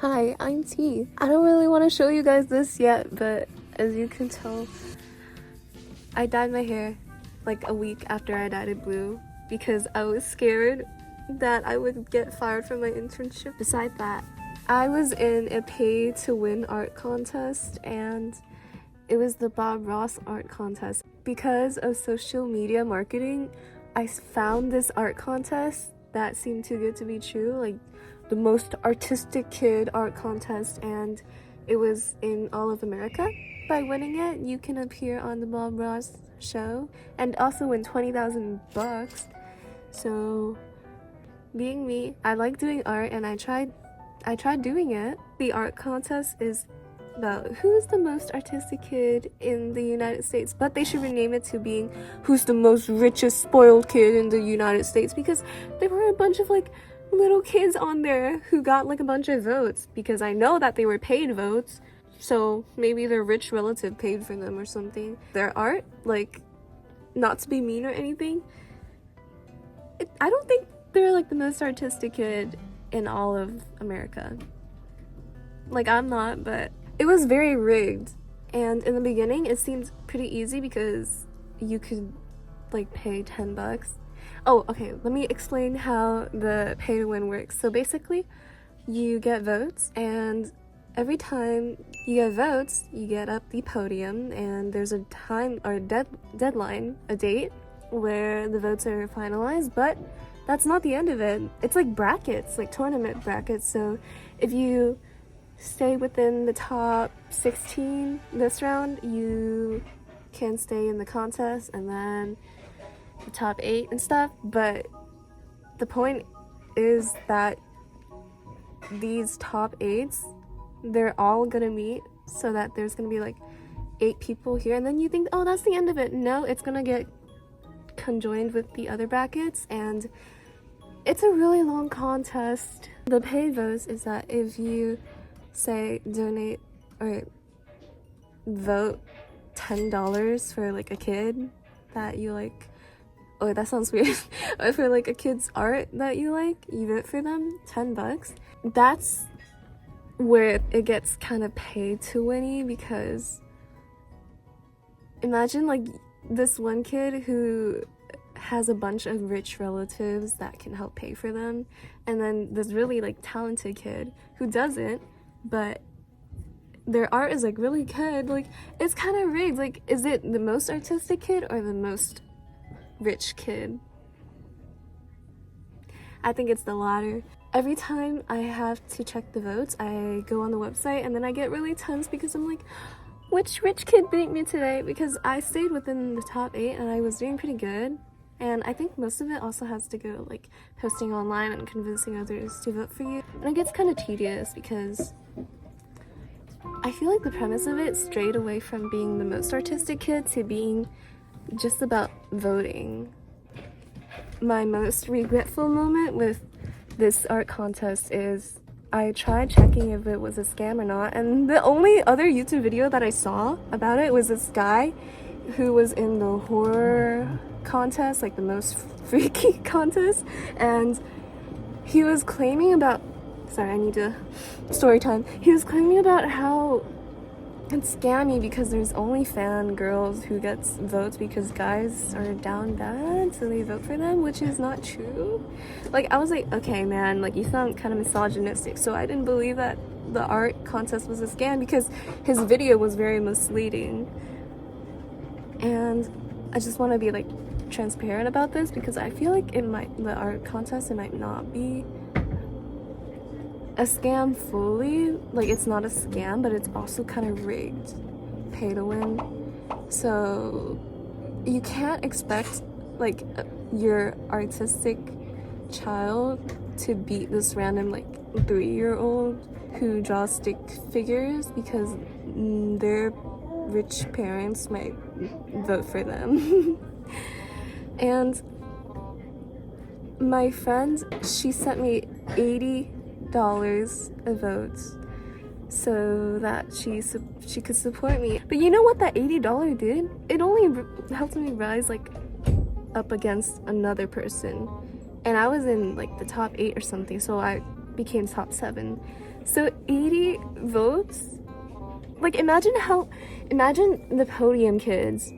Hi, I'm T. I don't really want to show you guys this yet, but as you can tell, I dyed my hair like a week after I dyed it blue because I was scared that I would get fired from my internship. Besides that, I was in a pay-to-win art contest and it was the Bob Ross art contest. Because of social media marketing, I found this art contest that seemed too good to be true, like the most artistic kid art contest, and it was in all of America. By winning it, you can appear on the Bob Ross show and also win $20,000. So being me, I like doing art and I tried doing it. The art contest is about who's the most artistic kid in the United States, but they should rename it to being who's the most richest spoiled kid in the United States, because there were a bunch of like little kids on there who got like a bunch of votes, because I know that they were paid votes, so maybe their rich relative paid for them or something. Their art, like, not to be mean or anything, I don't think they're like the most artistic kid in all of America. Like, I'm not, but it was very rigged. And in the beginning, it seemed pretty easy because you could like pay $10. Oh, okay, let me explain how the pay to win works. So basically, you get votes, and every time you get votes, you get up the podium, and there's a time or deadline, a date where the votes are finalized, but that's not the end of it. It's like brackets, like tournament brackets. So if you stay within the top 16 this round, you can stay in the contest, and then the top 8 and stuff. But the point is that these top 8s, they're all gonna meet, so that there's gonna be like 8 people here, and then you think, oh, that's the end of it. No, it's gonna get conjoined with the other brackets, and it's a really long contest. The paid votes is that if you say donate or vote $10 for like a kid that you like, oh, that sounds weird, or for like a kid's art that you like, you vote for them, $10. That's where it gets kind of paid to winny, because imagine like this one kid who has a bunch of rich relatives that can help pay for them, and then this really like talented kid who doesn't, but their art is like really good. Like, it's kind of rigged. Like, is it the most artistic kid or the most rich kid? I think it's the latter. Every time I have to check the votes, I go on the website and then I get really tense because I'm like, which rich kid beat me today? Because I stayed within the top 8 and I was doing pretty good. And I think most of it also has to go like posting online and convincing others to vote for you. And it gets kind of tedious because I feel like the premise of it strayed away from being the most artistic kid to being just about voting. My most regretful moment with this art contest is I tried checking if it was a scam or not, and the only other YouTube video that I saw about it was this guy who was in the horror contest, like the most freaky contest, and he was claiming about, sorry, I need to story time. He was claiming about how it's scammy because there's only fan girls who gets votes because guys are down bad, so they vote for them, which is not true. Like, I was like, okay, man, like, you sound kind of misogynistic. So I didn't believe that the art contest was a scam because his video was very misleading. And I just want to be like transparent about this because I feel like the art contest, it might not be a scam fully. Like, it's not a scam, but it's also kind of rigged, pay to win. So you can't expect like your artistic child to beat this random like 3-year-old who draws stick figures because their rich parents might vote for them. And my friend, she sent me $80 of votes so that she could support me. But you know what that $80 did? It only helped me rise like up against another person, and I was in like the top 8 or something, so I became top 7. So 80 votes? Like, imagine the podium kids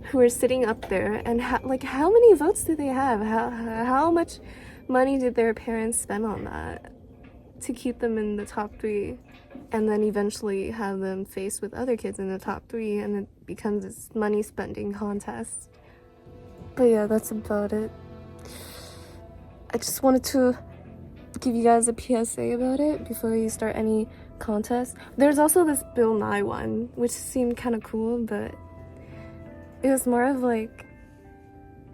who are sitting up there, and how many votes do they have? How much money did their parents spend on that to keep them in the top 3, and then eventually have them face with other kids in the top 3, and it becomes this money spending contest. But yeah, that's about it. I just wanted to give you guys a PSA about it before you start any contest. There's also this Bill Nye one, which seemed kind of cool, but it was more of like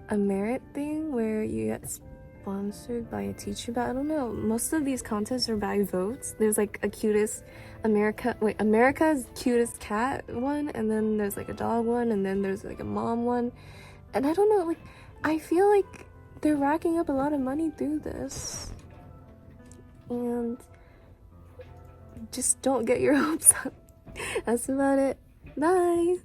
a merit thing where you get sponsored by a teacher, but I don't know. Most of these contests are by votes. There's like America's cutest cat one, and then there's like a dog one, and then there's like a mom one. And I don't know, like, I feel like they're racking up a lot of money through this. And just don't get your hopes up. That's about it. Bye!